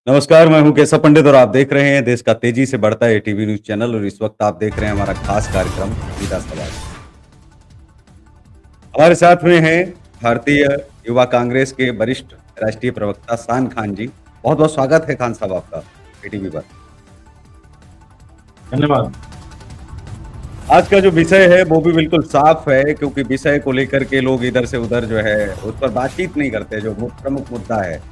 नमस्कार, मैं हूं केशव पंडित और आप देख रहे हैं देश का तेजी से बढ़ता है टीवी न्यूज़ चैनल और इस वक्त आप देख रहे हैं हमारा खास कार्यक्रम सीधा सवाल। हमारे साथ में हैं भारतीय युवा कांग्रेस के वरिष्ठ राष्ट्रीय प्रवक्ता शान खान जी। बहुत-बहुत स्वागत है खान साहब आपका एटीवी पर। धन्यवाद। आज का जो विषय है वो भी बिल्कुल साफ है क्योंकि विषय को लेकर के लोग इधर से उधर जो है उस पर बातचीत नहीं करते जो प्रमुख मुद्दा है।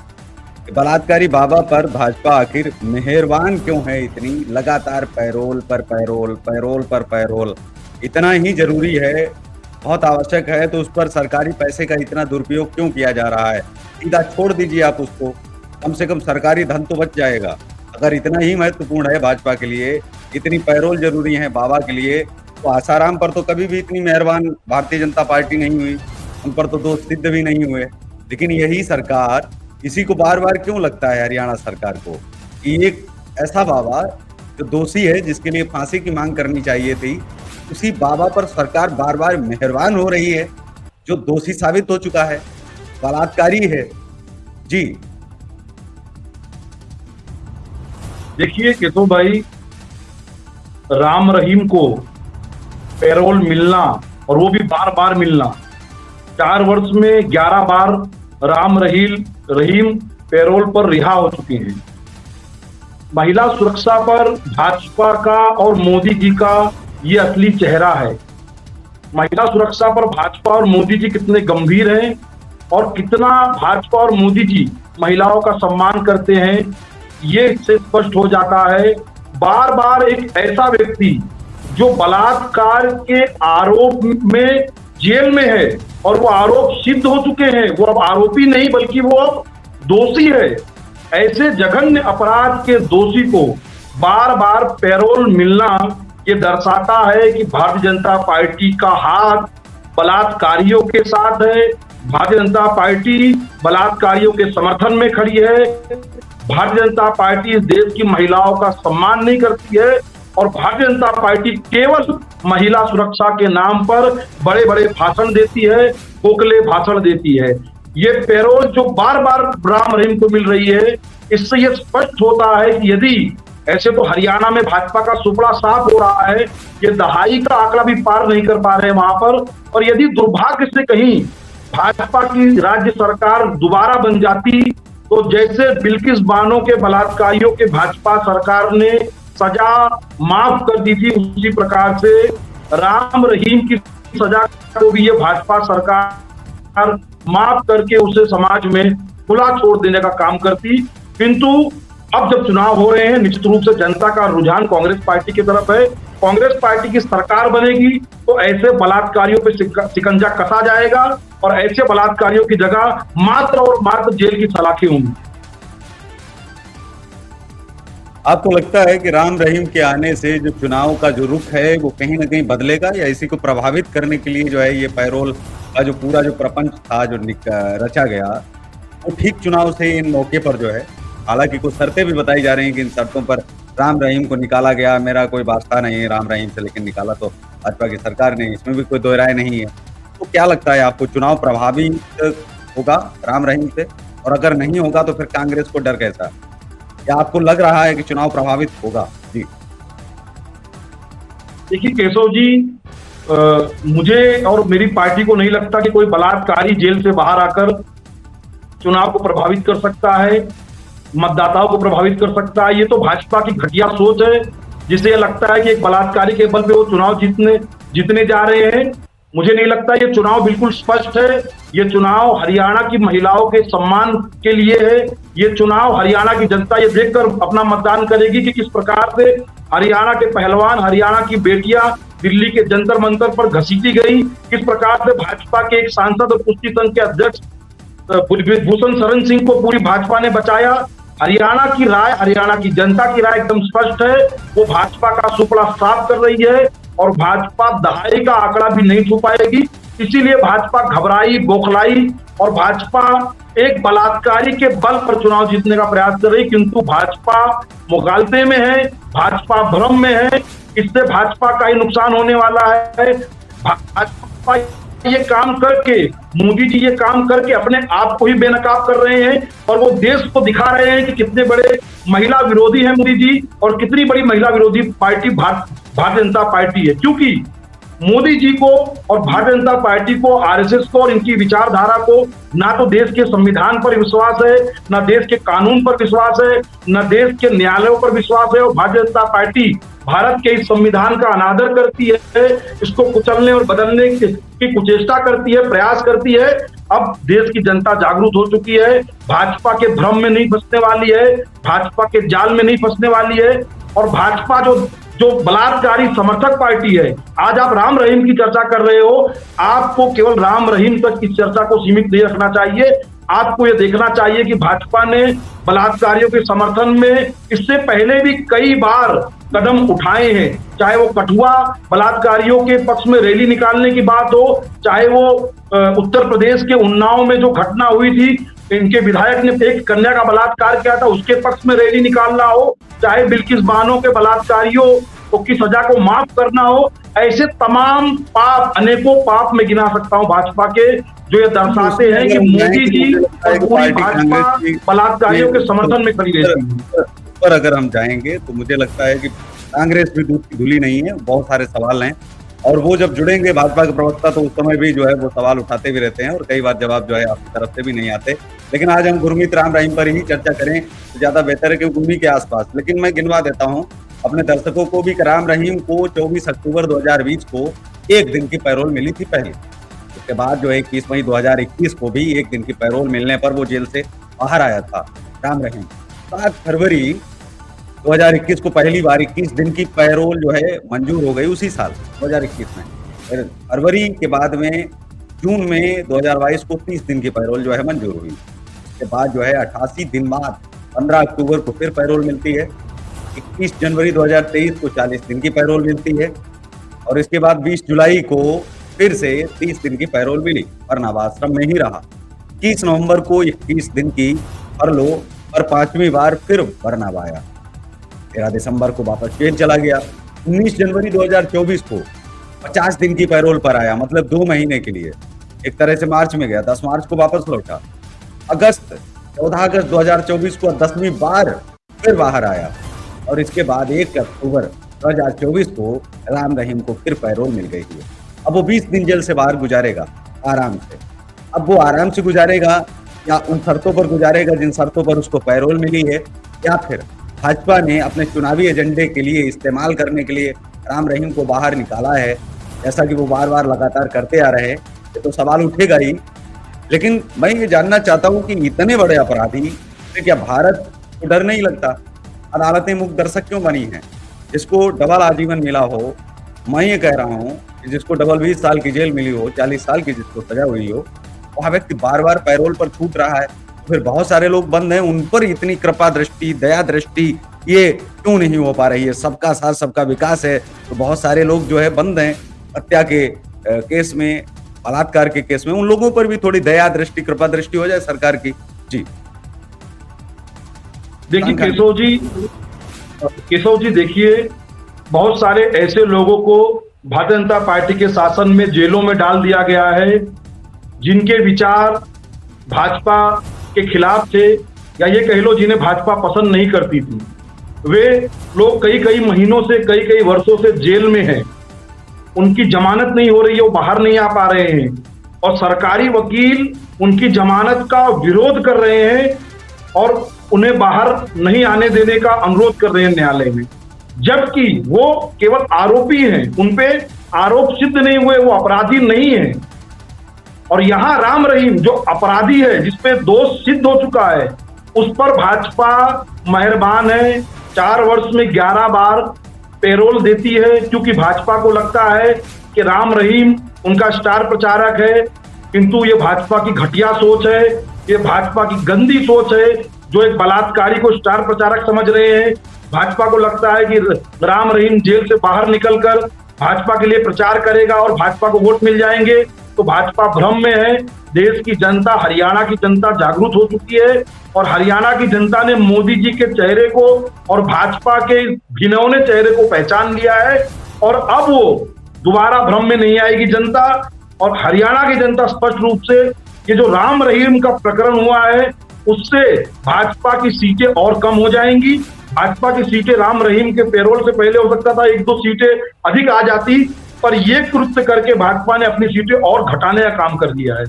बलात्कारी बाबा पर भाजपा आखिर मेहरबान क्यों है इतनी? लगातार पैरोल पर पैरोल, पैरोल पर पैरोल इतना ही ज़रूरी है, बहुत आवश्यक है तो उस पर सरकारी पैसे का इतना दुरुपयोग क्यों किया जा रहा है? सीधा छोड़ दीजिए आप उसको, कम से कम सरकारी धन तो बच जाएगा। अगर इतना ही महत्वपूर्ण है भाजपा के लिए, इतनी पैरोल ज़रूरी है बाबा के लिए, तो आसाराम पर तो कभी भी इतनी मेहरबान भारतीय जनता पार्टी नहीं हुई, उन पर तो दोष सिद्ध भी नहीं हुए। लेकिन यही सरकार इसी को बार-बार क्यों लगता है हरियाणा सरकार को कि एक ऐसा बाबा जो दोषी है जिसके लिए फांसी की मांग करनी चाहिए थी, उसी बाबा पर सरकार बार-बार मेहरबान हो रही है, जो दोषी साबित हो चुका है, बलात्कारी है। जी, देखिए केशव भाई, राम रहीम को पैरोल मिलना और वो भी बार बार मिलना, 4 वर्ष में 11 बार राम रहीम पैरोल पर रिहा हो चुके हैं। महिला सुरक्षा पर भाजपा का और मोदी जी का ये असली चेहरा है। महिला सुरक्षा पर भाजपा और मोदी जी कितने गंभीर हैं और कितना भाजपा और मोदी जी महिलाओं का सम्मान करते हैं, ये इससे स्पष्ट हो जाता है। बार बार एक ऐसा व्यक्ति जो बलात्कार के आरोप में जेल में है और वो आरोप सिद्ध हो चुके हैं, वो अब आरोपी नहीं बल्कि वो अब दोषी है, ऐसे जघन्य अपराध के दोषी को बार बार पैरोल मिलना ये दर्शाता है कि भारतीय जनता पार्टी का हाथ बलात्कारियों के साथ है। भारतीय जनता पार्टी बलात्कारियों के समर्थन में खड़ी है। भारतीय जनता पार्टी इस देश की महिलाओं का सम्मान नहीं करती है और भारतीय जनता पार्टी केवल महिला सुरक्षा के नाम पर बड़े बड़े भाषण देती है, खोखले भाषण देती है। ये पैरोल जो बार बार राम रहीम को मिल रही है, इससे ये स्पष्ट होता है कि यदि ऐसे तो हरियाणा में भाजपा का सुपड़ा साफ हो रहा है, ये दहाई का आंकड़ा भी पार नहीं कर पा रहे हैं वहां पर। और यदि दुर्भाग्य से कहीं भाजपा की राज्य सरकार दोबारा बन जाती तो जैसे बिल्किस बानो के बलात्कारियों के भाजपा सरकार ने सजा माफ कर दी थी, उसी प्रकार से राम रहीम की सजा को भी ये भाजपा सरकार माफ करके उसे समाज में खुला छोड़ देने का काम करती। किंतु अब जब चुनाव हो रहे हैं, निश्चित रूप से जनता का रुझान कांग्रेस पार्टी की तरफ है। कांग्रेस पार्टी की सरकार बनेगी तो ऐसे बलात्कारियों पे शिकंजा कसा जाएगा और ऐसे बलात्कारियों की जगह मात्र और मात्र जेल की सलाखें होंगी। आपको लगता है कि राम रहीम के आने से जो चुनाव का जो रुख है वो कहीं न कहीं बदलेगा या इसी को प्रभावित करने के लिए जो है ये पैरोल का जो पूरा जो प्रपंच था जो रचा गया, वो ठीक चुनाव से इन मौके पर जो है हालाँकि कुछ शर्तें भी बताई जा रही हैं कि इन शर्तों पर राम रहीम को निकाला गया, मेरा कोई वास्ता नहीं है राम रहीम से, लेकिन निकाला तो भाजपा की सरकार ने, इसमें भी कोई दो राय नहीं है। तो क्या लगता है आपको चुनाव प्रभावित होगा राम रहीम से? और अगर नहीं होगा तो फिर कांग्रेस को डर कैसा? क्या आपको लग रहा है कि चुनाव प्रभावित होगा? जी। देखिए केशव जी, मुझे और मेरी पार्टी को नहीं लगता कि कोई बलात्कारी जेल से बाहर आकर चुनाव को प्रभावित कर सकता है, मतदाताओं को प्रभावित कर सकता है। ये तो भाजपा की घटिया सोच है, जिसे ये लगता है कि एक बलात्कारी के बल पे वो चुनाव जीतने जा रहे हैं। मुझे नहीं लगता, ये चुनाव बिल्कुल स्पष्ट है। ये चुनाव हरियाणा की महिलाओं के सम्मान के लिए है। ये चुनाव हरियाणा की जनता ये देखकर अपना मतदान करेगी कि किस प्रकार से हरियाणा के पहलवान, हरियाणा की बेटियां दिल्ली के जंतर मंतर पर घसीटी गई, किस प्रकार से भाजपा के एक सांसद और कुश्ती संघ के अध्यक्ष भूषण शरण सिंह को पूरी भाजपा ने बचाया। हरियाणा की राय, हरियाणा की जनता की राय एकदम स्पष्ट है। वो भाजपा का सुपड़ा साफ कर रही है और भाजपा दहाई का आंकड़ा भी नहीं छू पाएगी। इसीलिए भाजपा घबराई, बौखलाई और भाजपा एक बलात्कारी के बल पर चुनाव जीतने का प्रयास कर रही, किंतु भाजपा मुगालते में है, भाजपा भ्रम में है। इससे भाजपा का ही नुकसान होने वाला है। भाजपा ये काम करके, मोदी जी ये काम करके अपने आप को ही बेनकाब कर रहे हैं और वो देश को दिखा रहे हैं कि कितने बड़े महिला विरोधी हैं मोदी जी और कितनी बड़ी महिला विरोधी पार्टी भारतीय जनता पार्टी है। क्योंकि मोदी जी को और भारतीय जनता पार्टी को, आरएसएस को और इनकी विचारधारा को ना तो देश के संविधान पर विश्वास है, ना देश के कानून पर विश्वास है, ना देश के न्यायालयों पर विश्वास है। और भारतीय जनता पार्टी भारत के इस संविधान का अनादर करती है, इसको कुचलने और बदलने की कुचेष्टा करती है, प्रयास करती है। अब देश की जनता जागरूक हो चुकी है, भाजपा के भ्रम में नहीं फंसने वाली है, भाजपा के जाल में नहीं फंसने वाली है। और भाजपा जो बलात्कारी समर्थक पार्टी है, आज आप राम रहीम की चर्चा कर रहे हो, आपको केवल राम रहीम तक इस चर्चा को सीमित नहीं रखना चाहिए। आपको यह देखना चाहिए कि भाजपा ने बलात्कारियों के समर्थन में इससे पहले भी कई बार कदम उठाए हैं, चाहे वो कठुआ बलात्कारियों के पक्ष में रैली निकालने की बात हो, चाहे वो उत्तर प्रदेश के उन्नाव में जो घटना हुई थी, इनके विधायक ने एक कन्या का बलात्कार किया था, उसके पक्ष में रैली निकालना हो, चाहे बिल्किस बानो के बलात्कारियों की सजा को माफ करना हो। ऐसे तमाम पाप, अनेकों पाप मैं गिना सकता हूं भाजपा के, जो ये दर्शाते हैं कि मोदी जी और पूरी भाजपा बलात्कारियों के समर्थन में खड़ी रहती है। पर अगर हम जाएंगे तो मुझे लगता है कि कांग्रेस भी दूध की धुली नहीं है, बहुत सारे सवाल हैं और वो जब जुड़ेंगे भाजपा के प्रवक्ता तो उस समय भी जो है वो सवाल उठाते भी रहते हैं और कई बार जवाब जो है आपकी तरफ से भी नहीं आते। लेकिन आज हम गुरमीत राम रहीम पर ही चर्चा करें तो ज्यादा बेहतर है, क्योंकि उन्हीं के आसपास। लेकिन मैं गिनवा देता हूं अपने दर्शकों को भी कि राम रहीम को 24 अक्टूबर 2020 को एक दिन की पैरोल मिली थी पहले। उसके बाद जो 21 मई 2021 को भी एक दिन की पैरोल मिलने पर वो जेल से बाहर आया था राम रहीम। 7 फरवरी 2021 को पहली बार 21 दिन की पैरोल जो है मंजूर हो गई उसी साल 2021 में। फरवरी के बाद में जून में 2022 को 30 दिन की पैरोल जो है मंजूर हुई। उसके बाद जो है 88 दिन बाद 15 अक्टूबर को फिर पैरोल मिलती है। 21 जनवरी 2023 को 40 दिन की पैरोल मिलती है और इसके बाद 20 जुलाई को फिर से 30 दिन की पैरोल मिली, वरना आश्रम में ही रहा। 21 नवंबर को 21 दिन की फरलो और 5वीं बार फिर वरनाब आया। 13 दिसंबर को वापस जेल चला गया। 19 जनवरी 2024 को 50 दिन की पैरोल पर आया, मतलब 2 महीने के लिए। एक तरह से मार्च में गया, 10 मार्च को वापस लौटा। 14 अगस्त 2024 को 10वीं बार फिर बाहर आया और इसके बाद 1 अक्टूबर 2024 को राम रहीम को फिर पैरोल मिल गई है। अब वो 20 दिन जेल से बाहर गुजारेगा आराम से। अब वो आराम से गुजारेगा या उन शर्तों पर गुजारेगा जिन शर्तों पर उसको पैरोल मिली है, या फिर भाजपा ने अपने चुनावी एजेंडे के लिए इस्तेमाल करने के लिए राम रहीम को बाहर निकाला है, जैसा कि वो बार बार लगातार करते आ रहे हैं। ये तो सवाल उठेगा ही। लेकिन मैं ये जानना चाहता हूँ कि इतने बड़े अपराधी से क्या भारत को डर नहीं लगता? अदालतें मुक्त दर्शक क्यों बनी हैं? जिसको डबल आजीवन मिला हो, मैं ये कह रहा हूँ कि जिसको डबल 20 साल की जेल मिली हो, 40 साल की जिसको सजा हुई हो, वह व्यक्ति बार बार पैरोल पर छूट रहा है। फिर बहुत सारे लोग बंद हैं, उन पर इतनी कृपा दृष्टि, दया दृष्टि ये क्यों नहीं हो पा रही है? सबका साथ सबका विकास है तो बहुत सारे लोग जो है बंद हैं हत्या के केस में, बलात्कार के केस में। उन लोगों पर भी थोड़ी दया दृष्टि, कृपा दृष्टि हो जाए सरकार की। जी देखिए केशव जी देखिए, बहुत सारे ऐसे लोगों को भारतीय जनता पार्टी के शासन में जेलों में डाल दिया गया है जिनके विचार भाजपा के खिलाफ थे, या ये कह लो जिन्हें भाजपा पसंद नहीं करती थी। वे लोग कई महीनों से, कई वर्षों से जेल में हैं, उनकी जमानत नहीं हो रही है, वो बाहर नहीं आ पा रहे हैं और सरकारी वकील उनकी जमानत का विरोध कर रहे हैं और उन्हें बाहर नहीं आने देने का अनुरोध कर रहे हैं न्यायालय में, जबकि वो केवल आरोपी हैं, उनपे आरोप सिद्ध नहीं हुए, वो अपराधी नहीं है। और यहां राम रहीम जो अपराधी है, जिसपे दोष सिद्ध हो चुका है, उस पर भाजपा मेहरबान है। 4 वर्ष में 11 बार पेरोल देती है, क्योंकि भाजपा को लगता है कि राम रहीम उनका स्टार प्रचारक है। किंतु ये भाजपा की घटिया सोच है, ये भाजपा की गंदी सोच है, जो एक बलात्कारी को स्टार प्रचारक समझ रहे हैं। भाजपा को लगता है कि राम रहीम जेल से बाहर निकलकर भाजपा के लिए प्रचार करेगा और भाजपा को वोट मिल जाएंगे, तो भाजपा भ्रम में है। देश की जनता, हरियाणा की जनता जागरूक हो चुकी है और हरियाणा की जनता ने मोदी जी के चेहरे को और भाजपा के घिनौने चेहरे को पहचान लिया है और अब वो दोबारा भ्रम में नहीं आएगी जनता। और हरियाणा की जनता स्पष्ट रूप से ये जो राम रहीम का प्रकरण हुआ है उससे भाजपा की सीटें और कम हो जाएंगी। भाजपा की सीटें राम रहीम के पेरोल से पहले हो सकता था 1-2 सीटें अधिक आ जाती, पर ये कृत्य करके भाजपा ने अपनी सीटें और घटाने का काम कर दिया है।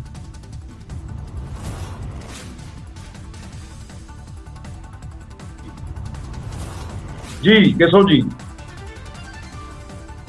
जी केशव जी।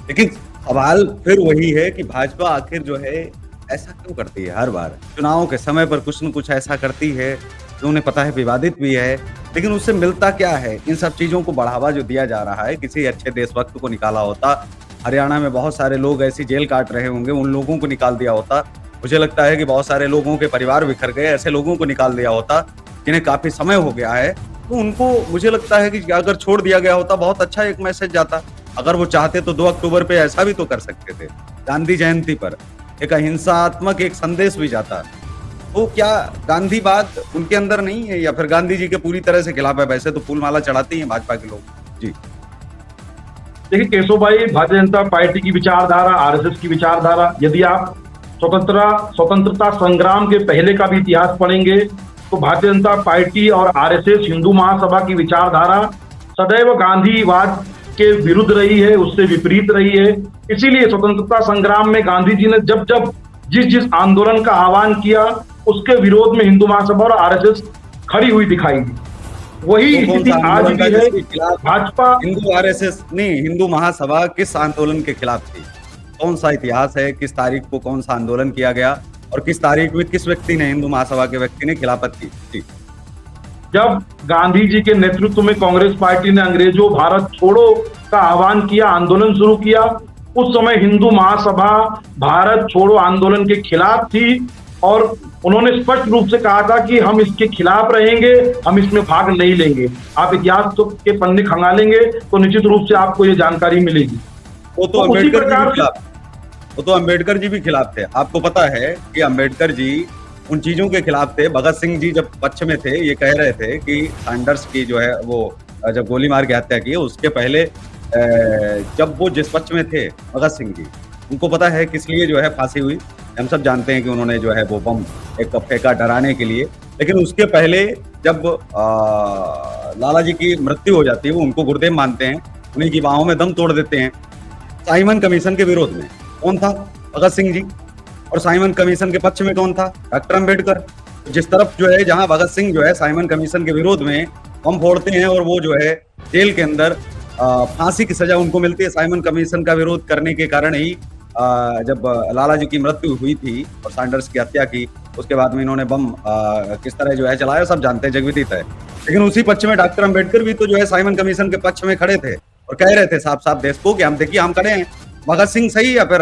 लेकिन सवाल फिर वही है कि भाजपा आखिर जो है ऐसा क्यों करती है? हर बार चुनावों के समय पर कुछ न कुछ ऐसा करती है जो उन्हें पता है विवादित भी है, लेकिन उससे मिलता क्या है? इन सब चीजों को बढ़ावा जो दिया जा रहा है, किसी अच्छे देशभक्त को निकाला होता, हरियाणा में बहुत सारे लोग ऐसी जेल काट रहे होंगे, उन लोगों को निकाल दिया होता। मुझे लगता है कि बहुत सारे लोगों के परिवार बिखर गए, ऐसे लोगों को निकाल दिया होता जिन्हें काफी समय हो गया है, तो उनको मुझे लगता है कि अगर छोड़ दिया गया होता बहुत अच्छा एक मैसेज जाता। अगर वो चाहते तो 2 अक्टूबर पे ऐसा भी तो कर सकते थे, गांधी जयंती पर एक अहिंसात्मक एक संदेश भी जाता। तो क्या गांधीवाद उनके अंदर नहीं है या फिर गांधी जी के पूरी तरह से खिलाफ है? वैसे तो फूलमाला चढ़ाते हैं भाजपा के लोग। जी देखिए केशव भाई, भारतीय जनता पार्टी की विचारधारा, आरएसएस की विचारधारा, यदि आप स्वतंत्रता संग्राम के पहले का भी इतिहास पढ़ेंगे तो भारतीय जनता पार्टी और आरएसएस हिंदू महासभा की विचारधारा सदैव गांधीवाद के विरुद्ध रही है, उससे विपरीत रही है। इसीलिए स्वतंत्रता संग्राम में गांधी जी ने जब जब जिस आंदोलन का आह्वान किया उसके विरोध में हिंदू महासभा और आरएसएस खड़ी हुई दिखाई दी। वही तो स्थिति आज भी है। भाजपा हिंदू आरएसएस नहीं, हिंदू महासभा किस आंदोलन के खिलाफ थी? कौन सा इतिहास है? किस तारीख को कौन सा आंदोलन किया गया और किस तारीख में किस व्यक्ति ने, हिंदू महासभा के व्यक्ति ने खिलाफत की? जी जब गांधी जी के नेतृत्व में कांग्रेस पार्टी ने अंग्रेजों भारत छोड़ो का आह्वान किया, आंदोलन शुरू किया, उस समय हिंदू महासभा भारत छोड़ो आंदोलन के खिलाफ थी और उन्होंने स्पष्ट रूप से कहा था कि हम इसके खिलाफ रहेंगे, हम इसमें भाग नहीं लेंगे। आप इतिहास के पन्ने खंगालेंगे तो निश्चित रूप से आपको ये जानकारी मिलेगी। वो तो अम्बेडकर जी भी खिलाफ थे। आपको पता है कि अम्बेडकर जी उन चीजों के खिलाफ थे। भगत सिंह जी जब पक्ष में थे, ये कह रहे थे कि सैंडर्स की जो है वो जब गोली मार के हत्या की, उसके पहले जब वो जिस पक्ष में थे भगत सिंह जी, उनको पता है किस लिए जो है फांसी हुई। हम सब जानते हैं कि उन्होंने जो है वो बम एक फेंका डराने के लिए, लेकिन उसके पहले जब लाला जी की मृत्यु हो जाती है, वो उनको गुरुदेव मानते हैं, उन्हीं की बाहों में दम तोड़ देते हैं। साइमन कमीशन के विरोध में कौन था? भगत सिंह जी। और साइमन कमीशन के पक्ष में कौन था? डॉक्टर अम्बेडकर। जिस तरफ जो है, जहां भगत सिंह जो है साइमन कमीशन के विरोध में बम फोड़ते हैं और वो जो है जेल के अंदर फांसी की सजा उनको मिलती है, साइमन कमीशन का विरोध करने के कारण ही जब लाला जी की मृत्यु हुई थी और सैंडर्स की हत्या की, उसके बाद में इन्होंने बम किस तरह जो है चलाया, सब जानते हैं, जगविदित है। लेकिन उसी पक्ष में डॉक्टर अम्बेडकर भी तो जो है साइमन कमीशन के पक्ष में खड़े थे और कह रहे थे साफ साफ देश को कि हम देखिए हम खड़े हैं, भगत सिंह सही या फिर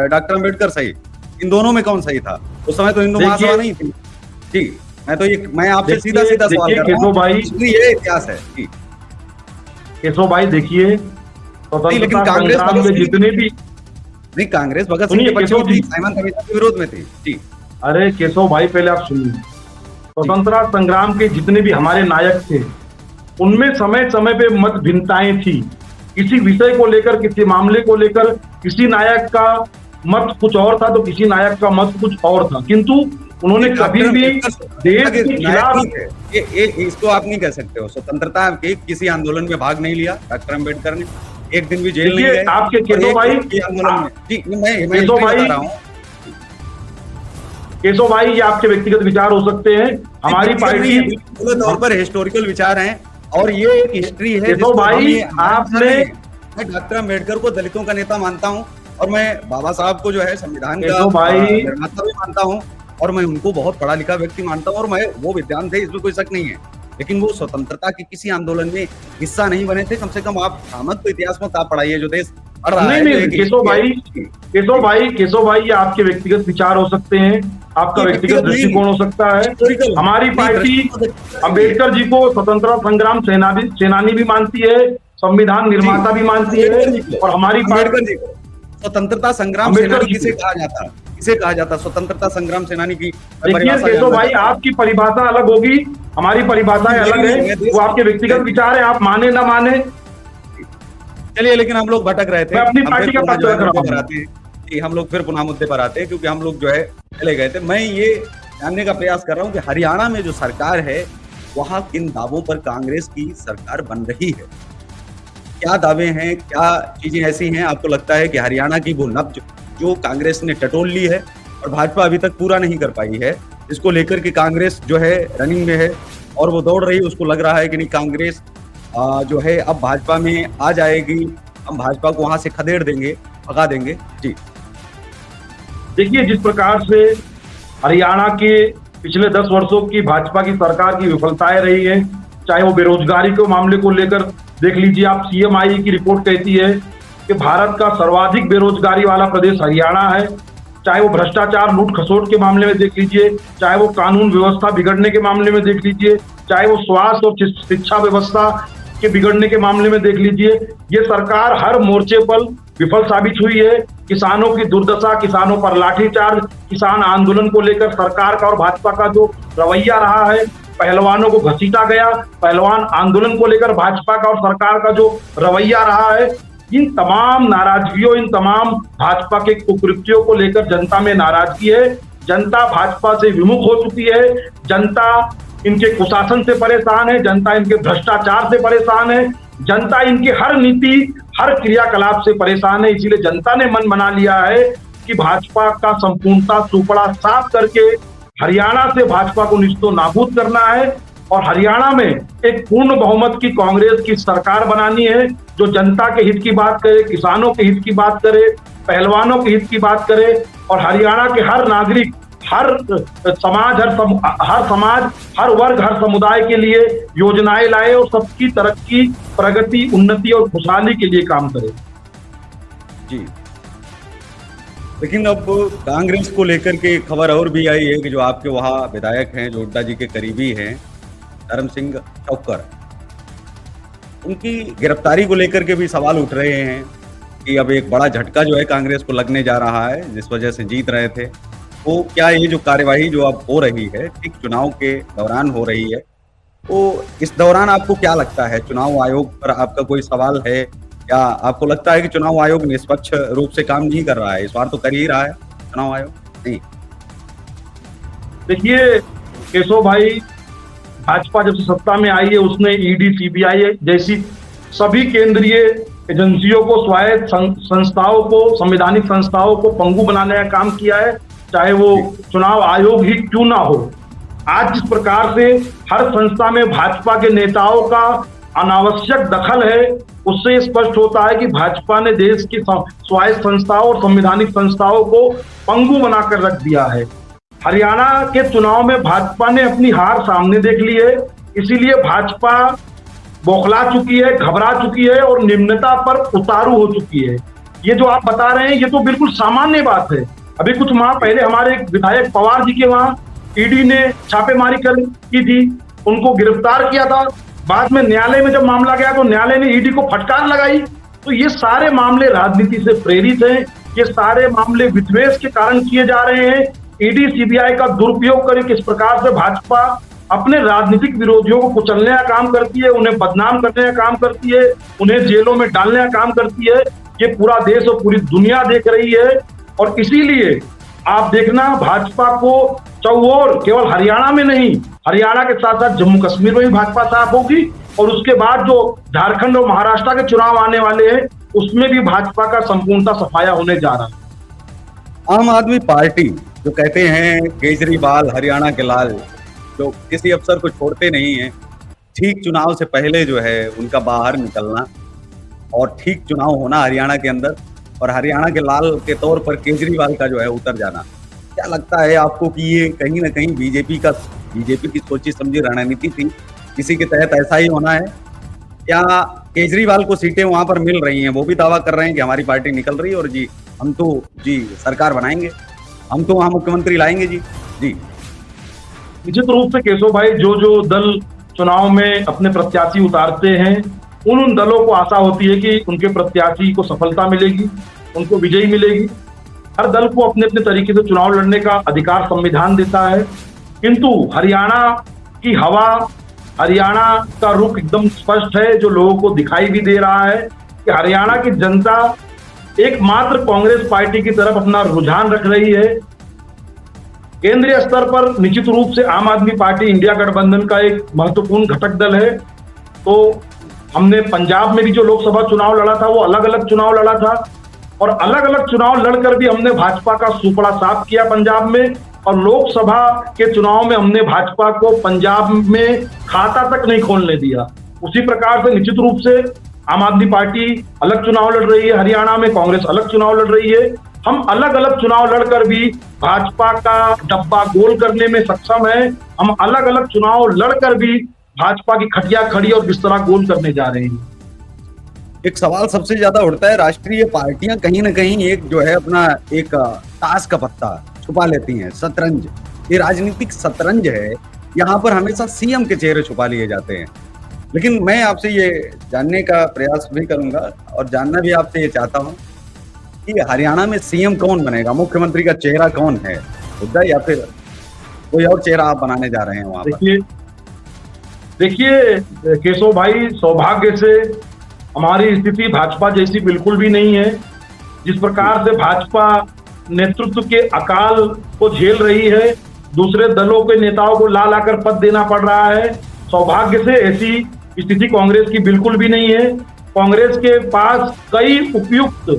डॉक्टर अम्बेडकर सही? इन दोनों में कौन सही था? उस समय तो हिंदू महासभा नहीं थी। जी मैं आपसे सीधा सीधा सवाल कर रहा हूं भाई, ये इतिहास है। जी केशव भाई देखिए, लेकिन कांग्रेस जितने भी नहीं, कांग्रेस भगत सिंह के पक्ष में थी, साइमन कमीशन के विरोध में थी। जी अरे केशव भाई पहले आप सुनिए, स्वतंत्रता संग्राम के जितने भी हमारे नायक थे उनमें समय समय पे मत भिन्नताएं थी। किसी विषय को लेकर, किसी मामले को लेकर किसी नायक का मत कुछ और था तो किसी नायक का मत कुछ और था, किंतु उन्होंने कभी भी देश के खिलाफ इसको आप नहीं कह सकते हो। स्वतंत्रता के किसी आंदोलन में भाग नहीं लिया डॉक्टर अम्बेडकर ने, एक दिन भी जेल नहीं गए आपके केशव भाई। केशव भाई ये आपके व्यक्तिगत विचार हो सकते हैं, हमारी पार्टी पूरे तौर पर हिस्टोरिकल विचार हैं और ये एक हिस्ट्री है। केशव भाई आपने, मैं डॉक्टर अम्बेडकर को दलितों का नेता मानता हूँ और मैं बाबा साहब को जो है संविधान का निर्माता भी मानता हूँ और मैं उनको बहुत पढ़ा लिखा व्यक्ति मानता हूँ और मैं वो विद्वान थे, इसमें कोई शक नहीं है। लेकिन वो स्वतंत्रता के किसी आंदोलन में हिस्सा नहीं बने थे। कम से कम आप सामत तो इतिहास में आप पढ़ाइए जो देश पढ़ रहा है। नहीं केशव भाई ये आपके व्यक्तिगत विचार हो सकते हैं, आपका व्यक्तिगत दृष्टिकोण हो सकता है। हमारी पार्टी अम्बेडकर जी को स्वतंत्रता संग्राम सेनानी भी मानती है, संविधान निर्माता भी मानती है और हमारी पार्टी स्वतंत्रता संग्राम सेनानी किसे कहा जाता? किसे कहा जाता स्वतंत्रता संग्राम सेनानी की? देखिए केशव भाई आपकी परिभाषा अलग होगी, हमारी परिभाषाएं अलग है, वो आपके व्यक्तिगत विचार है, आप माने ना माने। चलिए, लेकिन हम लोग भटक रहे थे। मैं अपनी पार्टी का पक्ष रख रहा हूं। जी, हम लोग फिर पुनः मुद्दे पर आते हैं क्योंकि हम लोग जो है चले गए थे। मैं ये जानने का प्रयास कर रहा हूँ कि हरियाणा में जो सरकार है, वहाँ किन दावों पर कांग्रेस की सरकार बन रही है? क्या दावे हैं, क्या चीज़ें ऐसी हैं आपको लगता है कि हरियाणा की वो नब्ज जो कांग्रेस ने टटोल ली है और भाजपा अभी तक पूरा नहीं कर पाई है, इसको लेकर के कांग्रेस जो है रनिंग में है और वो दौड़ रही है, उसको लग रहा है कि नहीं कांग्रेस जो है अब भाजपा में आ जाएगी, हम भाजपा को वहाँ से खदेड़ देंगे, भगा देंगे? जी। देखिए, जिस प्रकार से हरियाणा के पिछले 10 वर्षों की भाजपा की सरकार की विफलताएं रही हैं, चाहे वो बेरोजगारी के मामले को लेकर देख लीजिए आप, सीएमआई की रिपोर्ट कहती है कि भारत का सर्वाधिक बेरोजगारी वाला प्रदेश हरियाणा है। चाहे वो भ्रष्टाचार लूट खसोट के मामले में देख लीजिए, चाहे वो कानून व्यवस्था बिगड़ने के मामले में देख लीजिए, चाहे वो स्वास्थ्य और शिक्षा व्यवस्था के बिगड़ने के मामले में देख लीजिए, ये सरकार हर मोर्चे पर विफल साबित हुई है। किसानों की दुर्दशा, किसानों पर लाठीचार्ज, किसान आंदोलन को लेकर सरकार का और भाजपा का जो रवैया रहा है, पहलवानों को घसीटा गया, पहलवान आंदोलन को लेकर भाजपा का और सरकार का जो रवैया रहा है, इन तमाम नाराजगियों, इन तमाम भाजपा के कुकृत्यों को लेकर जनता में नाराजगी है। जनता भाजपा से विमुख हो चुकी है, जनता इनके कुशासन से परेशान है, जनता इनके भ्रष्टाचार से परेशान है, जनता इनके हर नीति, हर क्रियाकलाप से परेशान है। इसीलिए जनता ने मन बना लिया है कि भाजपा का संपूर्णता सुपड़ा साफ करके हरियाणा से भाजपा को निस्तो नाबूद करना है और हरियाणा में एक पूर्ण बहुमत की कांग्रेस की सरकार बनानी है, जो जनता के हित की बात करे, किसानों के हित की बात करे, पहलवानों के हित की बात करे और हरियाणा के हर नागरिक, हर समाज, हर वर्ग, हर समुदाय के लिए योजनाएं लाए और सबकी तरक्की, प्रगति, उन्नति और खुशहाली के लिए काम करे। जी। लेकिन अब कांग्रेस को लेकर के खबर और भी आई है कि जो आपके वहाँ विधायक हैं, जो हुड्डा जी के करीबी हैं, धर्म सिंह चौक्कर, उनकी गिरफ्तारी को लेकर के भी सवाल उठ रहे हैं कि अब एक बड़ा झटका जो है कांग्रेस को लगने जा रहा है, जिस वजह से जीत रहे थे। तो क्या ये जो कार्यवाही जो अब हो रही है, ठीक चुनाव के दौरान हो रही है, तो इस दौरान आपको क्या लगता है, चुनाव आयोग पर आपका कोई सवाल है या आपको लगता है कि चुनाव आयोग निष्पक्ष रूप से काम नहीं कर रहा है? इस बार तो कर ही रहा है चुनाव आयोग। नहीं, देखिए केशव भाई, भाजपा जब से सत्ता में आई है उसने ईडी, सीबीआई जैसी सभी केंद्रीय एजेंसियों को, स्वायत्त संस्थाओं को, संवैधानिक संस्थाओं को पंगु बनाने का काम किया है, चाहे वो चुनाव आयोग ही क्यों ना हो। आज जिस प्रकार से हर संस्था में भाजपा के नेताओं का अनावश्यक दखल है, उससे स्पष्ट होता है कि भाजपा ने देश की स्वायत्त संस्थाओं और संवैधानिक संस्थाओं को पंगु बनाकर रख दिया है। हरियाणा के चुनाव में भाजपा ने अपनी हार सामने देख ली है, इसीलिए भाजपा बौखला चुकी है, घबरा चुकी है और निम्नता पर उतारू हो चुकी है। ये जो आप बता रहे हैं ये तो बिल्कुल सामान्य बात है। अभी कुछ माह पहले हमारे एक विधायक पवार जी के वहां ईडी ने छापेमारी की थी, उनको गिरफ्तार किया था। बाद में न्यायालय में जब मामला गया तो न्यायालय ने ईडी को फटकार लगाई। तो ये सारे मामले राजनीति से प्रेरित हैं, ये सारे मामले विद्वेष के कारण किए जा रहे हैं। ईडी, सीबीआई का दुरुपयोग करके किस प्रकार से भाजपा अपने राजनीतिक विरोधियों को कुचलने का काम करती है, उन्हें बदनाम करने का काम करती है, उन्हें जेलों में डालने का काम करती है, ये पूरा देश और पूरी दुनिया देख रही है। और इसीलिए आप देखना, भाजपा को चौओर, केवल हरियाणा में नहीं, हरियाणा के साथ साथ जम्मू कश्मीर में भी भाजपा साफ होगी और उसके बाद जो झारखंड और महाराष्ट्र के चुनाव आने वाले हैं उसमें भी भाजपा का संपूर्णता सफाया होने जा रहा है। आम आदमी पार्टी जो कहते हैं केजरीवाल हरियाणा के लाल, जो किसी अफसर को छोड़ते नहीं है, ठीक चुनाव से पहले जो है उनका बाहर निकलना और ठीक चुनाव होना हरियाणा के अंदर और हरियाणा के लाल के तौर पर केजरीवाल का जो है उतर जाना, क्या लगता है आपको कि ये कहीं ना कहीं बीजेपी की सोची समझी रणनीति थी, इसी के तहत ऐसा ही होना है? क्या केजरीवाल को सीटें वहां पर मिल रही हैं, वो भी दावा कर रहे हैं कि हमारी पार्टी निकल रही है और जी हम तो जी सरकार बनाएंगे, हम तो वहां मुख्यमंत्री लाएंगे जी? जी निश्चित रूप से केशव भाई, जो दल चुनाव में अपने प्रत्याशी उतारते हैं उन दलों को आशा होती है कि उनके प्रत्याशी को सफलता मिलेगी, उनको विजयी मिलेगी। हर दल को अपने अपने तरीके से चुनाव लड़ने का अधिकार संविधान देता है, किंतु हरियाणा की हवा, हरियाणा का रुख एकदम स्पष्ट है, जो लोगों को दिखाई भी दे रहा है कि हरियाणा की जनता एकमात्र कांग्रेस पार्टी की तरफ अपना रुझान रख रही है। केंद्रीय स्तर पर निश्चित रूप से आम आदमी पार्टी इंडिया गठबंधन का एक महत्वपूर्ण घटक दल है। तो हमने पंजाब में भी जो लोकसभा चुनाव लड़ा था वो अलग अलग चुनाव लड़ा था, और अलग अलग चुनाव लड़कर भी हमने भाजपा का सुपड़ा साफ किया पंजाब में, और लोकसभा के चुनाव में हमने भाजपा को पंजाब में खाता तक नहीं खोलने दिया। उसी प्रकार से निश्चित रूप से आम आदमी पार्टी अलग चुनाव लड़ रही है, हरियाणा में कांग्रेस अलग चुनाव लड़ रही है। हम अलग अलग चुनाव लड़कर भी भाजपा का डब्बा गोल करने में सक्षम है। हम अलग अलग चुनाव लड़कर भी भाजपा की खटिया खड़ी और बिस्तरा गोल करने जा रहे हैं। एक सवाल सबसे ज्यादा उठता है, राष्ट्रीय पार्टियां कहीं ना कहीं एक जो है अपना एक ताश का पत्ता छुपा लेती हैं, शतरंज, ये राजनीतिक शतरंज है। यहाँ पर हमेशा सीएम के चेहरे छुपा लिए जाते हैं। लेकिन मैं आपसे ये जानने का प्रयास भी करूंगा और जानना भी आपसे ये चाहता हूँ कि हरियाणा में सीएम कौन बनेगा, मुख्यमंत्री का चेहरा कौन है, हुड्डा या फिर कोई और चेहरा आप बनाने जा रहे हैं वहां पर? देखिए केशव भाई, सौभाग्य से हमारी स्थिति भाजपा जैसी बिल्कुल भी नहीं है। जिस प्रकार से भाजपा नेतृत्व के अकाल को झेल रही है, दूसरे दलों के नेताओं को ला लाकर पद देना पड़ रहा है, सौभाग्य से ऐसी स्थिति कांग्रेस की बिल्कुल भी नहीं है। कांग्रेस के पास कई उपयुक्त,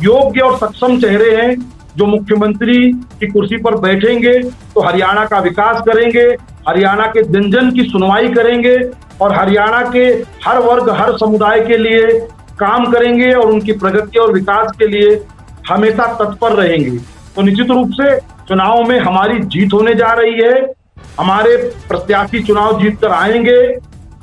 योग्य और सक्षम चेहरे हैं जो मुख्यमंत्री की कुर्सी पर बैठेंगे तो हरियाणा का विकास करेंगे, हरियाणा के जन जन की सुनवाई करेंगे और हरियाणा के हर वर्ग, हर समुदाय के लिए काम करेंगे और उनकी प्रगति और विकास के लिए हमेशा तत्पर रहेंगे। तो निश्चित रूप से चुनाव में हमारी जीत होने जा रही है। हमारे प्रत्याशी चुनाव जीतकर आएंगे,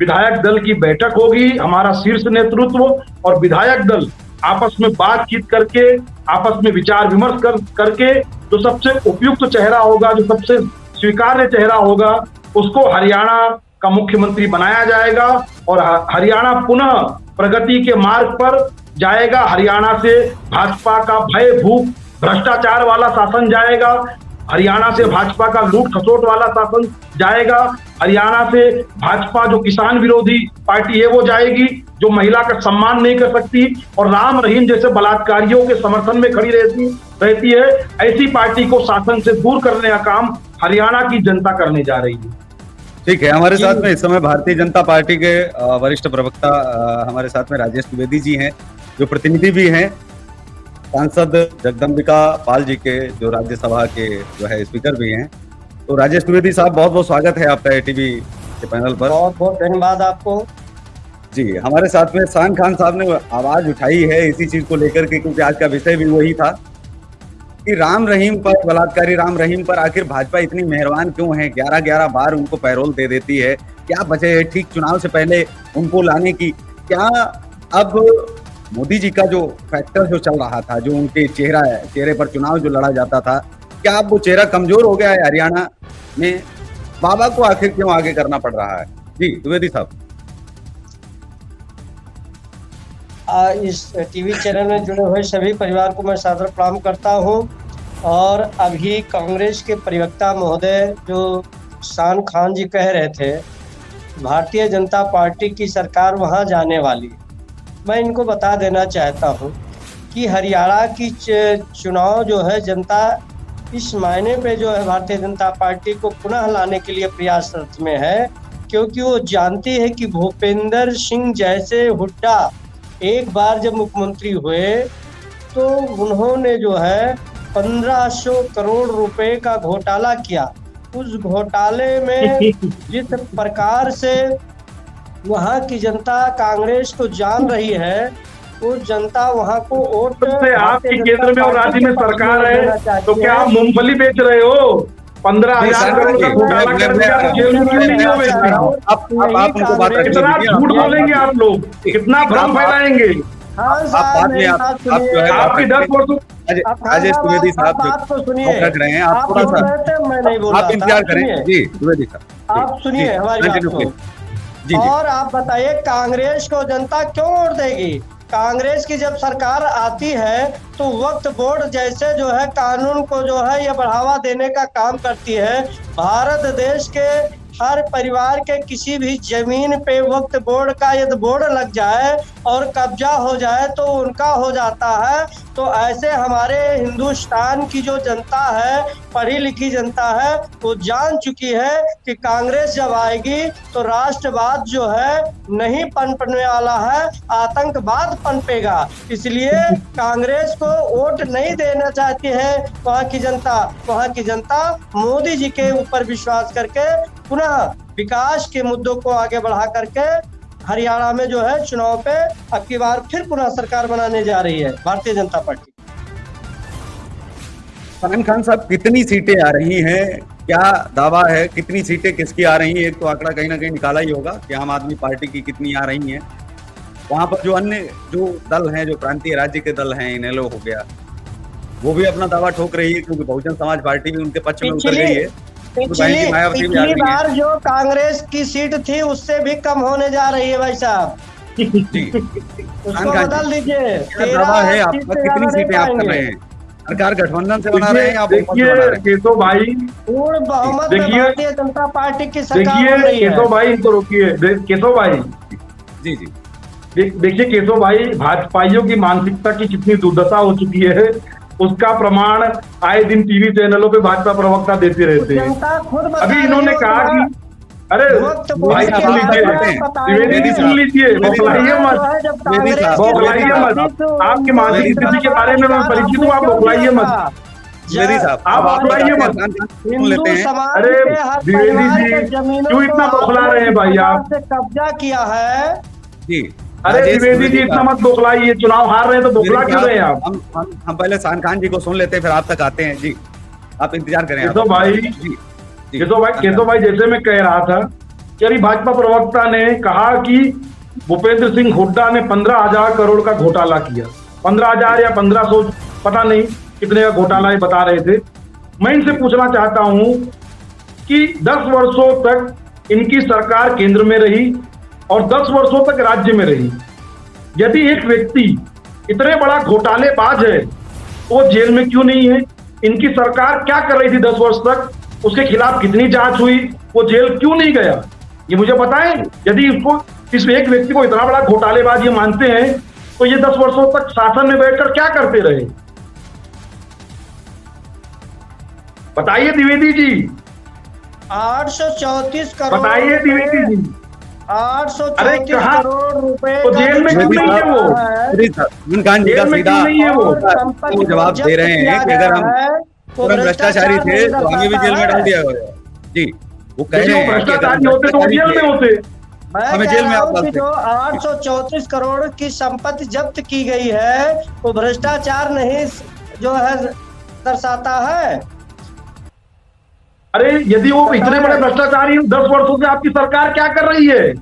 विधायक दल की बैठक होगी, हमारा शीर्ष नेतृत्व और विधायक दल आपस में बातचीत करके, आपस में विचार विमर्श करके जो सबसे उपयुक्त चेहरा होगा, जो सबसे स्वीकार्य चेहरा होगा, उसको हरियाणा का मुख्यमंत्री बनाया जाएगा और हरियाणा पुनः प्रगति के मार्ग पर जाएगा। हरियाणा से भाजपा का भय, भूख, भ्रष्टाचार वाला शासन जाएगा। हरियाणा से भाजपा का लूट खसोट वाला शासन जाएगा। हरियाणा से भाजपा जो किसान विरोधी पार्टी है वो जाएगी, जो महिला का सम्मान नहीं कर सकती और राम रहीम जैसे बलात्कारियों के समर्थन में खड़ी रहती है, ऐसी पार्टी को शासन से दूर करने का काम हरियाणा की जनता करने जा रही है। ठीक है, हमारे साथ में इस समय भारतीय जनता पार्टी के वरिष्ठ प्रवक्ता हमारे साथ में राजेश द्विवेदी जी हैं, जो प्रतिनिधि भी हैं सांसद जगदम्बिका पाल जी के, जो राज्यसभा के जो है स्पीकर भी हैं। तो राजेश द्विवेदी साहब, बहुत बहुत स्वागत है आपका एटीवी के पैनल पर। बहुत बहुत धन्यवाद आपको। जी, हमारे साथ में शान खान साहब ने आवाज उठाई है इसी चीज को लेकर के, क्योंकि आज का विषय भी वही था कि राम रहीम पर, बलात्कारी राम रहीम पर आखिर भाजपा इतनी मेहरबान क्यों है? 11-11 बार उनको पैरोल दे देती है, क्या बचे है ठीक चुनाव से पहले उनको लाने की? क्या अब मोदी जी का जो फैक्टर जो चल रहा था, जो उनके चेहरे पर चुनाव जो लड़ा जाता था, क्या अब वो चेहरा कमजोर हो गया है हरियाणा में? बाबा को आखिर क्यों आगे करना पड़ रहा है? जी द्विवेदी साहब। इस टीवी चैनल में जुड़े हुए सभी परिवार को मैं सादर प्रणाम करता हूं। और अभी कांग्रेस के प्रवक्ता महोदय जो शान खान जी कह रहे थे भारतीय जनता पार्टी की सरकार वहां जाने वाली, मैं इनको बता देना चाहता हूं कि हरियाणा की चुनाव जो है जनता इस मायने पे जो है भारतीय जनता पार्टी को पुनः लाने के लिए प्रयासरत में है, क्योंकि वो जानती है कि भूपेंद्र सिंह जैसे हुड्डा एक बार जब मुख्यमंत्री हुए तो उन्होंने जो है 1500 करोड़ रुपए का घोटाला किया। उस घोटाले में जिस प्रकार से वहां की जनता कांग्रेस को जान रही है, उस जनता वहां को वोट से आपकी केंद्र में और राज्य में सरकार है, तो क्या आप मूंगफली बेच रहे हो? 15,000 करोड़ का घोटाला कर दिया तो जेल में क्यों नहीं हो बेचते? आप उनको बात रखिए। कितना झूठ बोलेंगे आप लोग, कितना भ्रम फैलाएंगे? आपकी 10 वर्षों राजेश द्विवेदी साहब रख रहे हैं, आप थोड़ा सा मैं नहीं बोल रहा, आप इंतजार करें। जी द्विवेदी साहब, आप सुनिए हमारी बात को। और आप बताइए कांग्रेस को जनता क्यों वोट देगी? कांग्रेस की जब सरकार आती है तो वक्फ बोर्ड जैसे जो है कानून को जो है ये बढ़ावा देने का काम करती है। भारत देश के हर परिवार के किसी भी जमीन पे वक्फ बोर्ड का यदि बोर्ड लग जाए और कब्जा हो जाए तो उनका हो जाता है। तो ऐसे हमारे हिंदुस्तान की जो जनता है, पढ़ी लिखी जनता है, वो जान चुकी है कि कांग्रेस जब आएगी तो राष्ट्रवाद जो है नहीं पनपने वाला है, आतंकवाद पनपेगा। इसलिए कांग्रेस को वोट नहीं देना चाहती है वहाँ की जनता। वहाँ की जनता मोदी जी के ऊपर विश्वास करके पुनः विकास के मुद्दों को आगे बढ़ा करके हरियाणा में जो है चुनाव पे अब की बार फिर पुनः सरकार बनाने जा रही है भारतीय जनता पार्टी। फरहान खान साहब, कितनी सीटें आ रही हैं, क्या दावा है, कितनी सीटें किसकी आ रही हैं? एक तो आंकड़ा कहीं ना कहीं निकाला ही होगा कि आम आदमी पार्टी की कितनी आ रही हैं। वहां पर जो अन्य जो दल हैं, जो प्रांतीय राज्य के दल हैं, इनेलो हो गया, वो भी अपना दावा ठोक रही है, क्योंकि बहुजन समाज पार्टी भी उनके पक्ष में उतर गई है। पिछली बार जो कांग्रेस की सीट थी उससे भी कम होने जा रही है भाई साहब जी। उसको बदल दीजिए। दावा है आपका, कितनी सीटें आप कर रहे हैं? सरकार गठबंधन से बना रहे हैं, आप देखिए केशव भाई, पूर्ण बहुमत में भारतीय जनता पार्टी की सरकार देखिए बन रही है। केशव भाई इनको रोकिए। केशव भाई जी जी देखिए केशव भाई, भाजपाइयों की मानसिकता की कितनी दुर्दशा हो चुकी है उसका प्रमाण आए दिन टीवी चैनलों पे भाजपा प्रवक्ता देते रहते हैं। अभी इन्होंने कहा कि अरे भाई सुन लीजिए, सुन लीजिए, बौखलाइए मत, बौखलाइए मत। आपके मानसिक स्थिति के बारे में मैं परिचित हूँ, आप बौखलाइए मत। आप बौखलाइए मत, सुन लेते हैं। अरे द्विवेदी जी क्यों इतना बौखला रहे हैं भाई आप? कब्जा किया है जी। अरे द्विवेदी जी इतना मत बौखलाइए, चुनाव हार रहे हैं तो बौखला क्यों रहे हैं आप? हम पहले शान खान जी को सुन लेते हैं, फिर आप तक आते हैं। जी आप इंतजार करें। केशव भाई जैसे मैं कह रहा था कि अभी भाजपा प्रवक्ता ने कहा कि भूपेंद्र सिंह हुड्डा ने 15,000 करोड़ का घोटाला किया। 15,000 या 1,500 पता नहीं कितने का घोटाला बता रहे थे। मैं इनसे पूछना चाहता हूं कि 10 वर्षों तक इनकी सरकार केंद्र में रही और 10 वर्षों तक राज्य में रही। यदि एक व्यक्ति इतने बड़ा घोटालेबाज है तो वो जेल में क्यों नहीं है? इनकी सरकार क्या कर रही थी 10 वर्ष तक? उसके खिलाफ कितनी जांच हुई? वो जेल क्यों नहीं गया? ये मुझे बताएं। यदि उसको, इस एक व्यक्ति को इतना बड़ा घोटालेबाज ये मानते हैं तो ये 10 वर्षों तक शासन में बैठकर क्या करते रहे? बताइए द्विवेदी जी। 834 करोड़, बताइए द्विवेदी जी। 834 करोड़ रुपए तो जेल में क्यों नहीं है वो? जेल में क्यों नहीं है वो जवाब दे रहे हैं कि अगर हम भ्रष्टाचारी थे तो हमें भी जेल में डाल दिया गया। जी वो कह रहे हैं भ्रष्टाचारी होते तो जेल में होते। हमें जेल में आप डालते। जो 834 करोड़ की संपत्ति जब्त की गई है वो भ्रष्टाचार नहीं जो है दर्शाता है। अरे यदि वो इतने बड़े भ्रष्टाचारी 10 वर्षों से आपकी सरकार क्या कर रही है?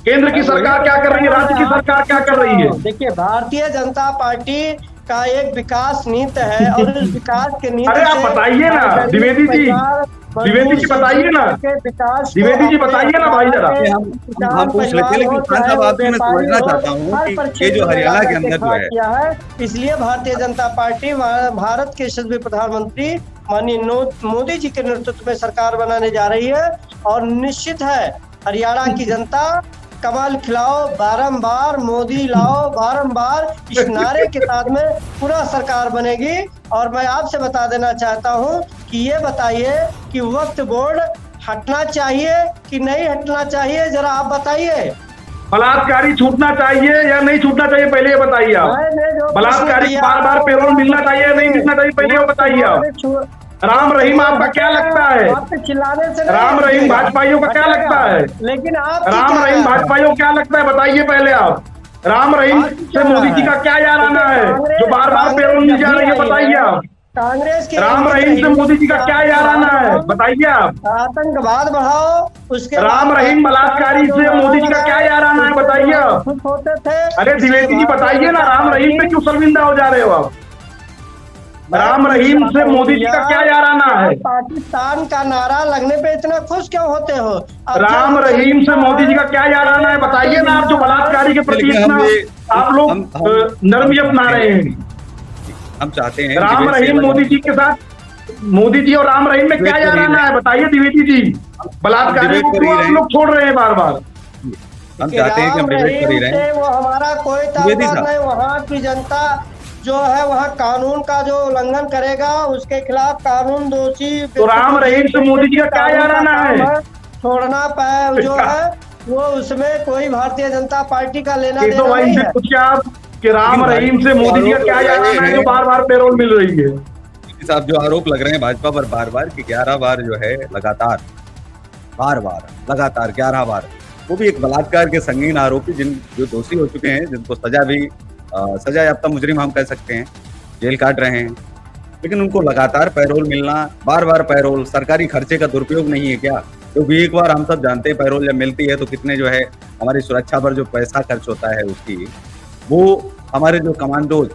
केंद्र की सरकार क्या कर रही है? राज्य की सरकार क्या कर रही है? देखिए भारतीय जनता पार्टी का एक विकास नीति है और इस विकास के नीति अरे आप बताइए ना द्विवेदी जी, द्विवेदी जी बताइए ना, द्विवेदी जी बताइए ना भाई जरा। हम पूछ लेते हैं, लेकिन खान साहब आपसे मैं समझना चाहता हूँ कि ये जो हरियाणा के अंदर जो है, इसलिए भारतीय जनता पार्टी भारत के यशस्वी प्रधानमंत्री माननीय मोदी जी के नेतृत्व में सरकार बनाने जा रही है। और निश्चित है हरियाणा की जनता कमल खिलाओ बारंबार, मोदी लाओ बारंबार, इस नारे के साथ में पूरा सरकार बनेगी। और मैं आपसे बता देना चाहता हूं कि ये बताइए कि वक्फ बोर्ड हटना चाहिए कि नहीं हटना चाहिए, जरा आप बताइए। बलात्कारी छूटना चाहिए या नहीं छूटना चाहिए, पहले ये बताइए आप। बलात्कारी बार बार पेरोल मिलना चाहिए या नहीं मिलना चाहिए, पहले ये बताइए आप। राम रहीम आपका क्या लगता है? चिल्लाने से राम रहीम भाजपाइयों का क्या लगता है? लेकिन आप राम रहीम भाजपाइयों क्या लगता है, बताइए पहले आप। राम रहीम से मोदी जी का क्या याराना है जो बार बार पेरोल मिल जा रही है, बताइए आप। कांग्रेस के राम रहीम से मोदी जी का क्या याराना है, बताइए आप। आतंकवाद बढ़ाओ, उसके राम रहीम बलात्कारी से मोदी जी का क्या याराना है, बताइए आप। होते थे। अरे द्विवेदी जी बताइए ना, राम रहीम पे क्यों शर्मिंदा हो जा रहे हो आप? राम रहीम से मोदी जी का क्या याराना है? पाकिस्तान का नारा लगने पे इतना खुश क्यों होते हो? राम रहीम से मोदी जी का क्या याराना है, बताइए ना। आप जो बलात्कारी के प्रति इतना आप लोग नरमी अपना रहे हैं। हम चाहते हैं राम रहीम मोदी जी के साथ, मोदी जी और राम रहीम में क्या याराना है, बताइए द्विवेदी जी। बलात्कारी डिबेट को कर क्यों ही आप रहे हैं, लोग छोड़ रहे हैं बार बार? हम कि चाहते हैं कि हम राम डिबेट कर ही रहीम रहे से हैं। वो हमारा कोई द्विवेदी ताल्लुक साहब, नहीं। वहाँ की जनता जो है वहाँ कानून का जो उल्लंघन करेगा उसके खिलाफ कानून दोषी तो व्यक्ति राम को जेल रहीम से भेज मोदी जी देंगे। का क्या कानून का याराना काम है? है छोड़ना पाए जो क्या है वो, उसमें कोई भारतीय जनता पार्टी का लेना केशव देना भाई नहीं से है। पूछिए आप कि लेकिन राम रहीम से भाजपा जो मोदी जी का आरोप क्या लग रहे याराना है जो हैं, बार बार पेरोल मिल रही है? साहब जो आरोप लग रहे हैं भाजपा पर बार बार कि 11 बार जो है लगातार, बार बार लगातार 11 बार, वो भी एक बलात्कार के संगीन आरोपी जो दोषी हो चुके हैं, जिनको सजा भी सजा याफ्ता मुजरिम हम कह सकते हैं, जेल काट रहे हैं, लेकिन उनको लगातार पैरोल मिलना, बार बार पैरोल, सरकारी खर्चे का दुरुपयोग नहीं है क्या? क्योंकि एक बार हम सब जानते हैं पैरोल जब मिलती है तो कितने जो है हमारी सुरक्षा पर जो पैसा खर्च होता है उसकी, वो हमारे जो कमांडोज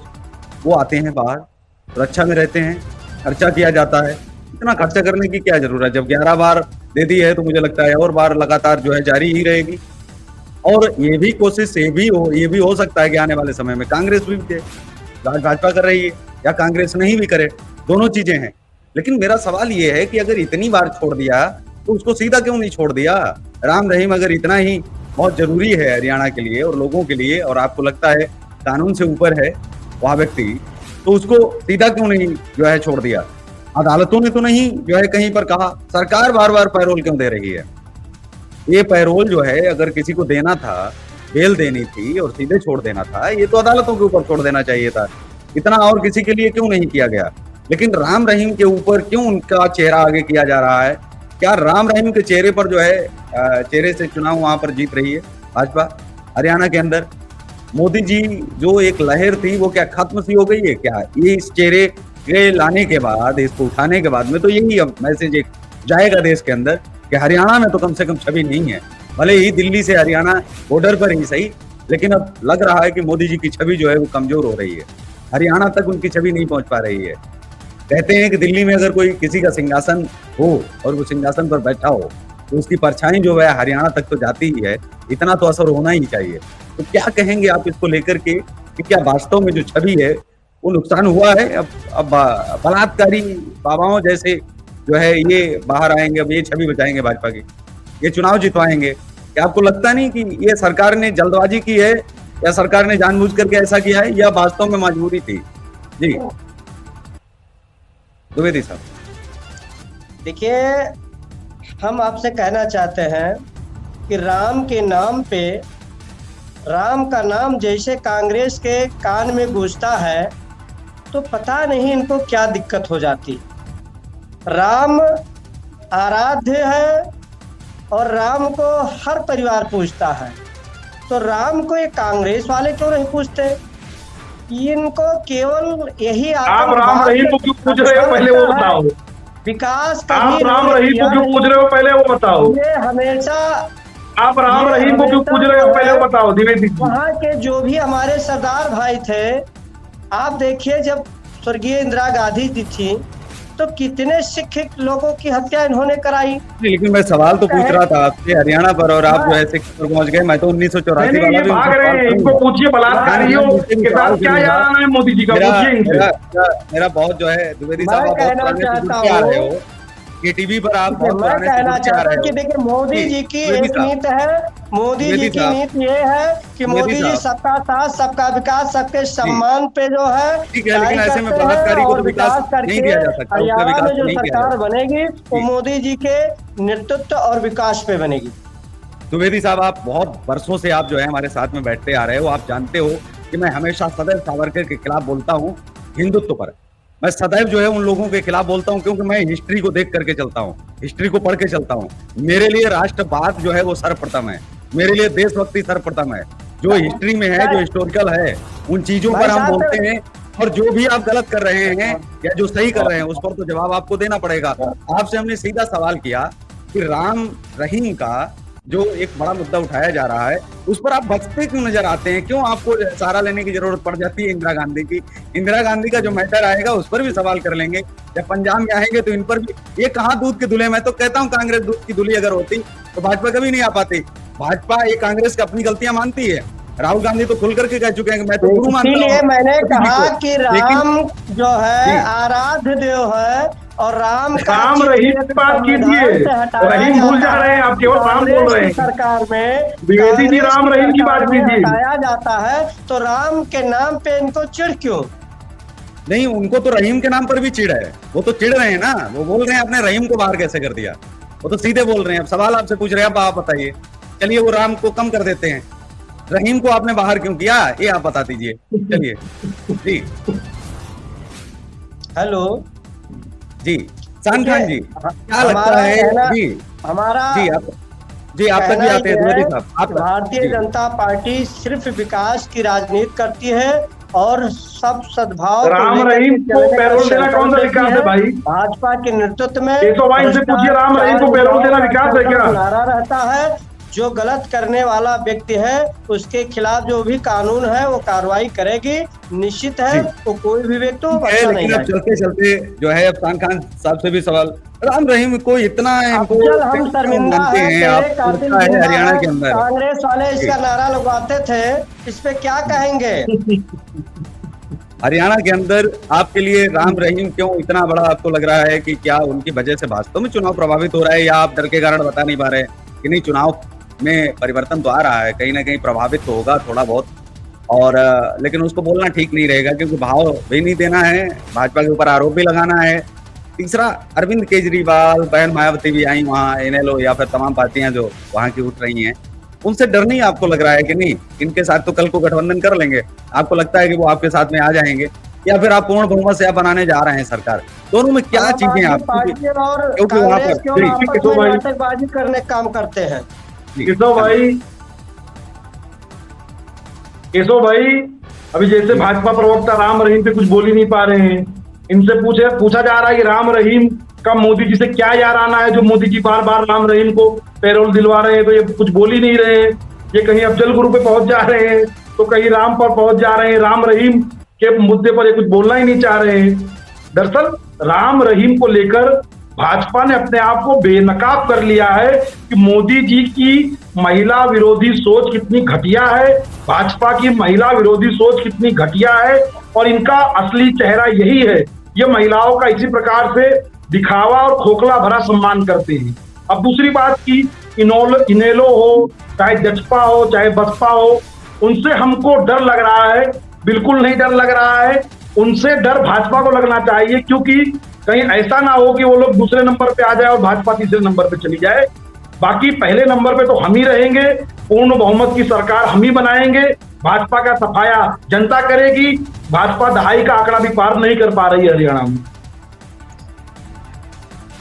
वो आते हैं बाहर, सुरक्षा में रहते हैं, खर्चा किया जाता है। इतना खर्चा करने की क्या जरूरत है? जब 11 बार दे दी है तो मुझे लगता है और बार लगातार जो है जारी ही रहेगी। और ये भी कोशिश ये भी हो सकता है कि आने वाले समय में कांग्रेस भी दे, राज भाजपा कर रही है या कांग्रेस नहीं भी करे, दोनों चीजें हैं। लेकिन मेरा सवाल ये है कि अगर इतनी बार छोड़ दिया तो उसको सीधा क्यों नहीं छोड़ दिया? राम रहीम अगर इतना ही बहुत जरूरी है हरियाणा के लिए और लोगों के लिए, और आपको लगता है कानून से ऊपर है वह व्यक्ति, तो उसको सीधा क्यों नहीं जो है छोड़ दिया? अदालतों ने तो नहीं जो है कहीं पर कहा, सरकार बार बार पैरोल क्यों दे रही है? ये पैरोल जो है अगर किसी को देना था, बेल देनी थी और सीधे छोड़ देना था, ये तो अदालतों के ऊपर छोड़ देना चाहिए था। इतना और किसी के लिए क्यों नहीं किया गया? लेकिन राम रहीम के ऊपर क्यों उनका चेहरा आगे किया जा रहा है? क्या राम रहीम के चेहरे पर जो है चेहरे से चुनाव वहां पर जीत रही है भाजपा हरियाणा के अंदर? मोदी जी जो एक लहर थी वो क्या खत्म सी हो गई है क्या? ये इस चेहरे के लाने के बाद, इसको उठाने के बाद में तो यही मैसेज एक जाएगा देश के अंदर कि हरियाणा में तो कम से कम छवि नहीं है। भले ही दिल्ली से हरियाणा बॉर्डर पर ही सही, लेकिन अब लग रहा है कि मोदी जी की छवि जो है वो कमजोर हो रही है, हरियाणा तक उनकी छवि नहीं पहुंच पा रही है। कहते हैं कि दिल्ली में अगर कोई किसी का सिंहासन हो और वो सिंहासन पर बैठा हो तो उसकी परछाई जो है हरियाणा तक तो जाती ही है, इतना तो असर होना ही चाहिए। तो क्या कहेंगे आप इसको लेकर के कि क्या वास्तव में जो छवि है वो नुकसान हुआ है? अब बलात्कारी बाबाओं जैसे जो है ये बाहर आएंगे, अब ये छवि बचाएंगे भाजपा की, ये चुनाव जितवाएंगे। क्या आपको लगता नहीं कि ये सरकार ने जल्दबाजी की है या सरकार ने जानबूझ करके ऐसा किया है या वास्तव में मजबूरी थी? जी द्विवेदी साहब। देखिए, हम आपसे कहना चाहते हैं कि राम के नाम पे, राम का नाम जैसे कांग्रेस के कान में गूंजता है तो पता नहीं इनको क्या दिक्कत हो जाती। राम आराध्य है और राम को हर परिवार पूजता है, तो राम को ये कांग्रेस वाले क्यों नहीं पूछते? इनको केवल यही आप राम रहीम को क्यों पूछ रहे हो पहले वो बताओ? विकास आप राम रहीम को क्यों पूछ रहे हो पहले वो बताओ? ये हमेशा आप राम रहीम को क्यों पूछ रहे हो पहले वो बताओ द्विवेदी जी। वहाँ के जो भी हमारे सरदार भाई थे, आप देखिए जब स्वर्गीय इंदिरा गांधी जी थी तो कितने सिख लोगों की हत्या इन्होंने कराई। लेकिन मैं सवाल तो पूछ रहा था आपसे हरियाणा पर और आप जो है सिख पर पहुंच गए। मैं तो 1984 नहीं, वाला ये भी भाग रहे हैं, इनको पूछिए बलात्कारियों के साथ क्या याराना है मोदी जी का, पूछिए इनसे। मेरा बहुत जो है द्विवेदी साहब आप बहुत पुराने बुजुर्ग आ रहे हो कि टीवी पर आप बहुत मैं पुराने कहना बुजुर्ग आ चाहता रहे हूँ कि हो। देखिए मोदी जी की एक नीति है, मोदी जी की नीति ये है कि मोदी जी सबका साथ, सबका विकास, सबके सम्मान पे जो है ठीक है, लेकिन ऐसे में बलात्कारी को तो विकास नहीं दिया जा सकता। हरियाणा में जो सरकार बनेगी वो मोदी जी के नेतृत्व और विकास पे बनेगी। द्विवेदी साहब, आप बहुत वर्षों से आप जो है हमारे साथ में बैठते आ रहे हो। आप जानते हो कि मैं हमेशा सदैव सावरकर के खिलाफ बोलता हूँ, हिंदुत्व पर मैं सदैव जो है उन लोगों के खिलाफ बोलता हूँ, क्योंकि मैं हिस्ट्री को देख करके चलता हूँ, हिस्ट्री को पढ़ के चलता हूँ। मेरे लिए राष्ट्रवाद जो है वो सर्वप्रथम है, मेरे लिए देशभक्ति सर्वप्रथम है। जो हिस्ट्री में है, जो हिस्टोरिकल है, उन चीजों पर हम बोलते हैं। और जो भी आप गलत कर रहे हैं या जो सही कर रहे हैं उस पर तो जवाब आपको देना पड़ेगा। आपसे हमने सीधा सवाल किया कि राम रहीम का जो एक बड़ा मुद्दा उठाया जा रहा है उस पर आप बचते क्यों नजर आते हैं? क्यों आपको सहारा लेने की जरूरत पड़ जाती है इंदिरा गांधी की? इंदिरा गांधी का जो मैटर आएगा उस पर भी सवाल कर लेंगे। जब पंजाब में आएंगे तो इन पर भी, ये कहाँ दूध के धुले? मैं तो कहता हूँ कांग्रेस दूध की धुली अगर होती तो भाजपा कभी नहीं आ पाती। भाजपा ये कांग्रेस की अपनी गलतियां मानती है। राहुल गांधी तो खुल करके कह चुके हैं कि मैं तो गुरु मानता हूं। मैंने कहा कि राम जो है आराध्य देव है, और राम का राम चित्र रहीम की बात कीजिए, संविधान से हटाया रहीम भूल जा जाता रहे हैं आप, केवल राम बोल कांग्रेस रहे की हैं। सरकार में, द्विवेदी जी, कांग्रेस राम रहीम की सरकार बात में कीजिए। हटाया जाता है, तो राम के नाम पे इनको चिढ़ क्यों? नहीं, उनको तो रहीम के नाम पर भी चिढ़ है, वो तो चिढ़ रहे हैं ना, वो बोल रहे हैं आपने रहीम को बाहर कैसे कर दिया, वो तो सीधे बोल रहे हैं। अब सवाल आपसे पूछ रहे हैं, अब आप बताइए। चलिए वो राम को कम कर देते हैं, रहीम को आपने बाहर क्यों किया, ये आप बता दीजिए। चलिए जी हेलो जी, शान खान जी, क्या लगता हमारा है कहना, जी? हमारा जी आप तक भी कहना आते हैं ये द्विवेदी है साहब, कि आप भारतीय जी जनता पार्टी सिर्फ विकास की राजनीति करती है और सब सद्भाव को राम लेकर रहीम के को चलने का पैरोल देना संकल्प कौन सा लेती विकास है है। भाई? भाजपा के नेतृत्व में केशव भाई से पूछिए, राम रहीम को पैरोल देना विकास है क्या? नारा रहता है, जो गलत करने वाला व्यक्ति है उसके खिलाफ जो भी कानून है वो कार्रवाई करेगी, निश्चित है, जी। वो कोई भी व्यक्ति वो है, बख्शा नहीं लेकिन अब जाएगा। चलते चलते जो है अब शान खान साहब से भी सवाल, राम रहीम को इतना अफजल हम शर्मिंदा मानते है, हैं तेरे आप, कातिल लगता है जिंदा हरियाणा है, के अंदर कांग्रेस वाले इसका जी। नारा लगवाते थे, इस पे क्या कहेंगे? हरियाणा के अंदर आपके लिए राम रहीम क्यों इतना बड़ा आपको लग रहा है कि क्या उनकी वजह से वास्तव में चुनाव प्रभावित हो रहा है, या आप डर के कारण बता नहीं पा रहे कि नहीं चुनाव में परिवर्तन तो आ रहा है, कहीं ना कहीं प्रभावित तो होगा थोड़ा बहुत, और लेकिन उसको बोलना ठीक नहीं रहेगा क्योंकि भाव भी नहीं देना है, भाजपा के ऊपर आरोप भी लगाना है। तीसरा, अरविंद केजरीवाल, बहन मायावती भी आई वहाँ, इनेलो या फिर तमाम पार्टियां जो वहाँ की उठ रही हैं, उनसे डर नहीं आपको लग रहा है कि नहीं इनके साथ तो कल को गठबंधन कर लेंगे, आपको लगता है कि वो आपके साथ में आ जाएंगे, या फिर आप पूर्ण बहुमत से आप बनाने जा रहे हैं सरकार? दोनों में क्या चीजें आप, पार्टी और क्योंकि वहाँ कांग्रेस पर क्यों आपस केशव में भाई, नाटकबाजी करने का काम करते हैं? केशव भाई अभी जैसे भाजपा प्रवक्ता राम रहीम पे कुछ बोल ही नहीं पा रहे हैं, इनसे पूछा जा रहा है कि राम रहीम का मोदी जी से क्या याराना है जो मोदी जी बार बार राम रहीम को पैरोल दिलवा रहे हैं, तो ये कुछ बोल ही नहीं रहे हैं। ये कहीं अफजल गुरु पे पहुंच जा रहे हैं तो कहीं राम पर पहुंच जा रहे हैं, राम रहीम के मुद्दे पर ये कुछ बोलना ही नहीं चाह रहे हैं। दरअसल राम रहीम को लेकर भाजपा ने अपने आप को बेनकाब कर लिया है कि मोदी जी की महिला विरोधी सोच कितनी घटिया है, भाजपा की महिला विरोधी सोच कितनी घटिया है, और इनका असली चेहरा यही है। ये महिलाओं का इसी प्रकार से दिखावा और खोखला भरा सम्मान करते हैं। अब दूसरी बात की, इनेलो हो, चाहे जसपा हो, चाहे बसपा हो, उनसे हमको डर लग रहा है? बिल्कुल नहीं डर लग रहा है। उनसे डर भाजपा को लगना चाहिए, क्योंकि कहीं ऐसा ना हो कि वो लोग दूसरे नंबर पे आ जाए और भाजपा तीसरे नंबर पे चली जाए। बाकी पहले नंबर पे तो हम ही रहेंगे, पूर्ण बहुमत की सरकार हम ही बनाएंगे, भाजपा का सफाया जनता करेगी। भाजपा दहाई का आंकड़ा भी पार नहीं कर पा रही है हरियाणा में।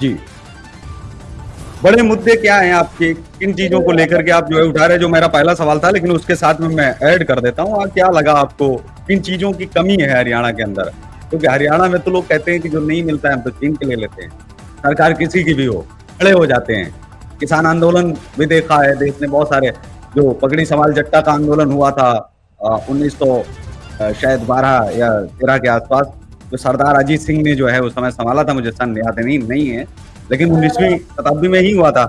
जी, बड़े मुद्दे क्या हैं आपके, किन चीजों को लेकर के आप जो है उठा रहे हैं, जो मेरा पहला सवाल था, लेकिन उसके साथ में मैं ऐड कर देता हूँ, क्या लगा आपको किन चीजों की कमी है हरियाणा के अंदर? क्योंकि हरियाणा में तो लोग कहते हैं कि जो नहीं मिलता है हम तो छीन के ले लेते हैं, सरकार किसी की भी हो खड़े हो जाते हैं। किसान आंदोलन भी देखा है देश ने, बहुत सारे जो पगड़ी सवाल जट्टा का आंदोलन हुआ था 1912 या 13 के आसपास, जो सरदार अजीत सिंह ने जो है उस समय संभाला था, मुझे सन याद नहीं है, लेकिन 19वीं शताब्दी में ही हुआ था।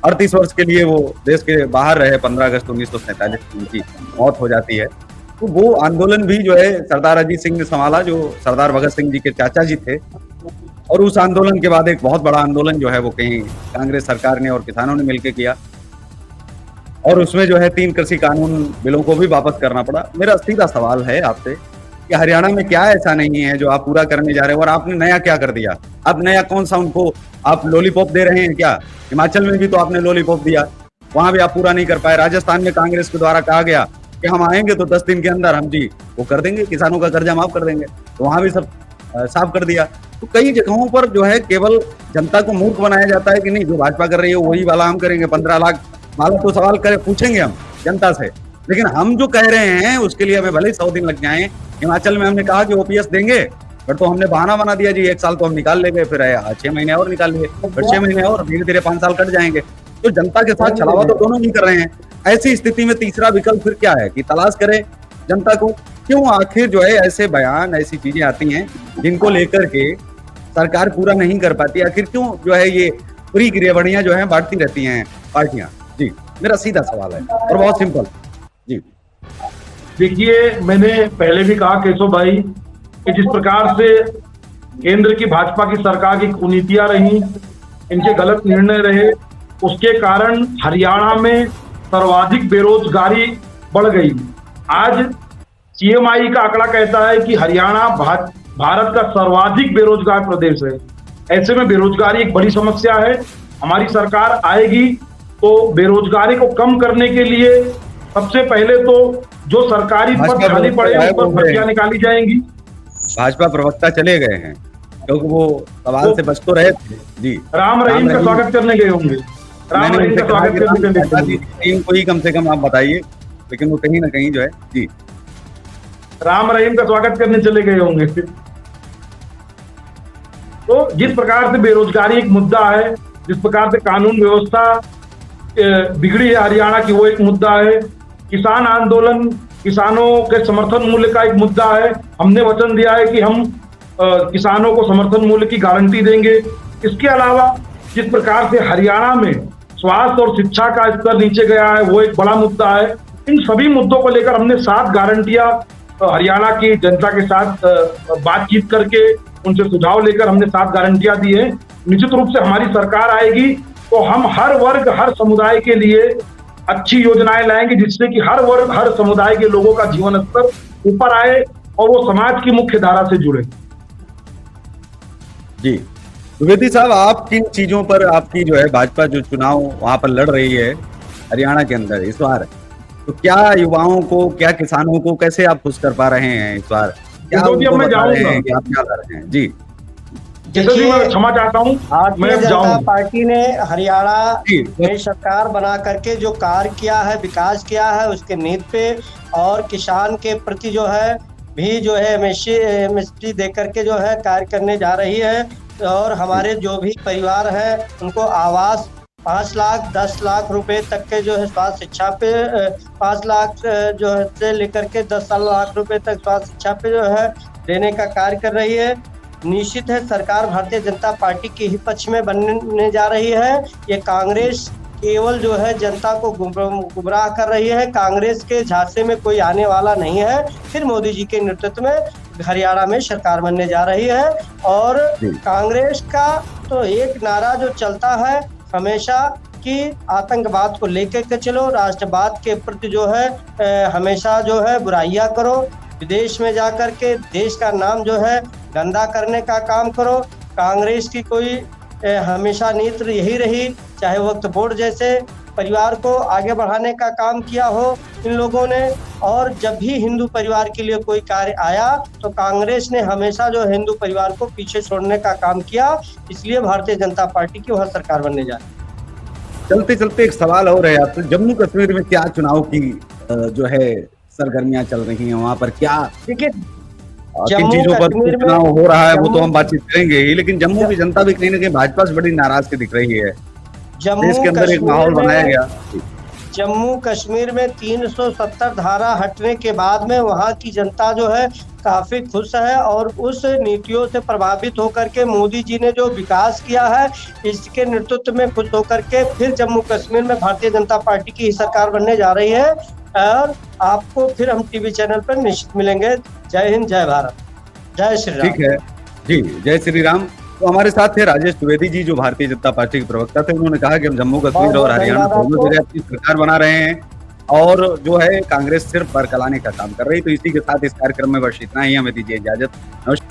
38 वर्ष के लिए वो देश के बाहर रहे, 15 अगस्त 1947 को उनकी मौत हो जाती है। तो वो आंदोलन भी जो है सरदार अजीत सिंह ने संभाला, जो सरदार भगत सिंह जी के चाचा जी थे, और उस आंदोलन के बाद एक बहुत बड़ा आंदोलन जो है वो कहीं कांग्रेस सरकार ने और किसानों ने मिलकर किया, और उसमें जो है 3 कृषि कानून बिलों को भी वापस करना पड़ा। मेरा सीधा सवाल है आपसे कि हरियाणा में क्या ऐसा नहीं है जो आप पूरा करने जा रहे हो, और आपने नया क्या कर दिया? आप नया कौन सा उनको आप लॉलीपॉप दे रहे हैं क्या? हिमाचल में भी तो आपने लॉलीपॉप दिया, वहां भी आप पूरा नहीं कर पाए। राजस्थान में कांग्रेस के द्वारा कहा गया कि हम आएंगे तो 10 दिन के अंदर हम जी वो कर देंगे, किसानों का कर्जा माफ कर देंगे, तो वहां भी सब साफ कर दिया। तो कई जगहों पर जो है केवल जनता को मूर्ख बनाया जाता है कि नहीं जो भाजपा कर रही है वही वाला हम करेंगे, 15 लाख वाला तो सवाल करे पूछेंगे हम जनता से, लेकिन हम जो कह रहे हैं उसके लिए हमें भले ही 100 दिन लग जाए। हिमाचल में हमने कहा कि ओपीएस देंगे, पर तो हमने बहाना बना दिया जी 1 साल तो हम निकाल लेंगे, फिर 6 महीने और निकाल लिए, फिर 6 महीने और, धीरे धीरे 5 साल कट जाएंगे। तो जनता के साथ छलावा तो दोनों ही कर रहे हैं। ऐसी स्थिति में तीसरा विकल्प फिर क्या है कि तलाश करें जनता को? क्यों आखिर जो है ऐसे बयान, ऐसी चीजें आती हैं जिनको लेकर के सरकार पूरा नहीं कर पाती? आखिर क्यों जो है ये पूरी गिरेबड़ियां जो है बांटती रहती हैं पार्टियां? जी, मेरा सीधा सवाल है और बहुत सिंपल। जी देखिए, मैंने पहले भी कहा केशव भाई कि जिस प्रकार से केंद्र की भाजपा की सरकार की कुनीतियां रही, इनके गलत निर्णय रहे, उसके कारण हरियाणा में सर्वाधिक बेरोजगारी बढ़ गई। आज सीएमआई का आंकड़ा कहता है कि हरियाणा भारत का सर्वाधिक बेरोजगार प्रदेश है। ऐसे में बेरोजगारी एक बड़ी समस्या है। हमारी सरकार आएगी तो बेरोजगारी को कम करने के लिए सबसे पहले तो जो सरकारी पद खाली पड़े हैं उस पर भर्तियां निकाली जाएंगी। भाजपा प्रवक्ता चले गए हैं क्योंकि वो सवाल से बच तो रहे थे। जी, राम रहीम का स्वागत करने गए होंगे। राम रहीम का स्वागत करने को ही कम से कम आप बताइए, लेकिन वो कहीं ना कहीं जो है जी राम रहीम का स्वागत करने चले गए होंगे। तो जिस प्रकार से बेरोजगारी एक मुद्दा है, जिस प्रकार से कानून व्यवस्था बिगड़ी है हरियाणा की, वो एक मुद्दा है। किसान आंदोलन, किसानों के समर्थन मूल्य का एक मुद्दा है। हमने वचन दिया है कि हम किसानों को समर्थन मूल्य की गारंटी देंगे। इसके अलावा जिस प्रकार से हरियाणा में स्वास्थ्य और शिक्षा का स्तर नीचे गया है, वो एक बड़ा मुद्दा है। इन सभी मुद्दों को लेकर हमने 7 गारंटियां हरियाणा की जनता के साथ बातचीत करके उनसे सुझाव लेकर हमने 7 गारंटियां दी है। निश्चित रूप से हमारी सरकार आएगी तो हम हर वर्ग, हर समुदाय के लिए अच्छी योजनाएं लाएंगे, जिससे कि हर वर्ग, हर समुदाय के लोगों का जीवन स्तर ऊपर आए और वो समाज की मुख्य धारा से जुड़े। जी, द्विवेदी साहब, आप किन चीजों पर आपकी जो है भाजपा जो चुनाव वहां पर लड़ रही है हरियाणा के अंदर इस बार, तो क्या युवाओं को, क्या किसानों को कैसे आप खुश कर पा रहे हैं इस बार? क्या उनको बता रहे हैं कि आप क्या कर रहे हैं? जी, मैं क्षमा चाहता हूँ। भारतीय जनता पार्टी ने हरियाणा में सरकार बना करके जो कार्य किया है, विकास किया है, उसके नींव पे और किसान के प्रति जो है भी जो है एमएसपी दे करके जो है कार्य करने जा रही है। और हमारे जो भी परिवार है उनको आवास 5 लाख 10 लाख रुपए तक के जो है स्वास्थ्य शिक्षा पे 5 लाख जो है से लेकर के 10 लाख रुपए तक स्वास्थ्य शिक्षा पे जो है देने का कार्य कर रही है। निश्चित है सरकार भारतीय जनता पार्टी के ही पक्ष में बनने जा रही है। ये कांग्रेस केवल जो है जनता को गुमराह कर रही है। कांग्रेस के झांसे में कोई आने वाला नहीं है। फिर मोदी जी के नेतृत्व में हरियाणा में सरकार बनने जा रही है। और कांग्रेस का तो एक नारा जो चलता है हमेशा कि आतंकवाद को लेकर के चलो, राष्ट्रवाद के प्रति जो है हमेशा जो है बुराइयां करो, विदेश में जाकर के देश का नाम जो है गंदा करने का काम करो। कांग्रेस की कोई हमेशा नीति यही रही, चाहे वक्त बोर्ड जैसे परिवार को आगे बढ़ाने का काम किया हो इन लोगों ने। और जब भी हिंदू परिवार के लिए कोई कार्य आया तो कांग्रेस ने हमेशा जो हिंदू परिवार को पीछे छोड़ने का काम किया। इसलिए भारतीय जनता पार्टी की वह सरकार बनने जा रही है। चलते चलते एक सवाल और है आपसे, जम्मू कश्मीर में क्या चुनाव की जो है सरगर्मियां चल रही हैं वहां पर? क्या देखिए, किन चीजों पर चुनाव हो रहा है वो तो हम बातचीत करेंगे ही, लेकिन जम्मू की जनता भी कहीं ना कहीं भाजपा से बड़ी नाराज की दिख रही है। देश के अंदर एक माहौल बनाया गया। जम्मू कश्मीर में 370 धारा हटने के बाद में वहां की जनता जो है काफी खुश है और उस नीतियों से प्रभावित होकर के मोदी जी ने जो विकास किया है इसके नेतृत्व में खुश होकर के फिर जम्मू कश्मीर में भारतीय जनता पार्टी की सरकार बनने जा रही है। और आपको फिर हम टीवी चैनल पर निश्चित मिलेंगे। जय हिंद, जय भारत, जय श्री राम। ठीक है जी, जय श्री राम। तो हमारे साथ थे राजेश द्विवेदी जी, जो भारतीय जनता पार्टी के प्रवक्ता थे। उन्होंने कहा कि हम जम्मू कश्मीर और हरियाणा दोनों जगह अपनी सरकार बना रहे हैं और जो है कांग्रेस सिर्फ बरकलाने का काम कर रही है। तो इसी के साथ इस कार्यक्रम में बस इतना ही, हमें दीजिए इजाजत। नमस्कार।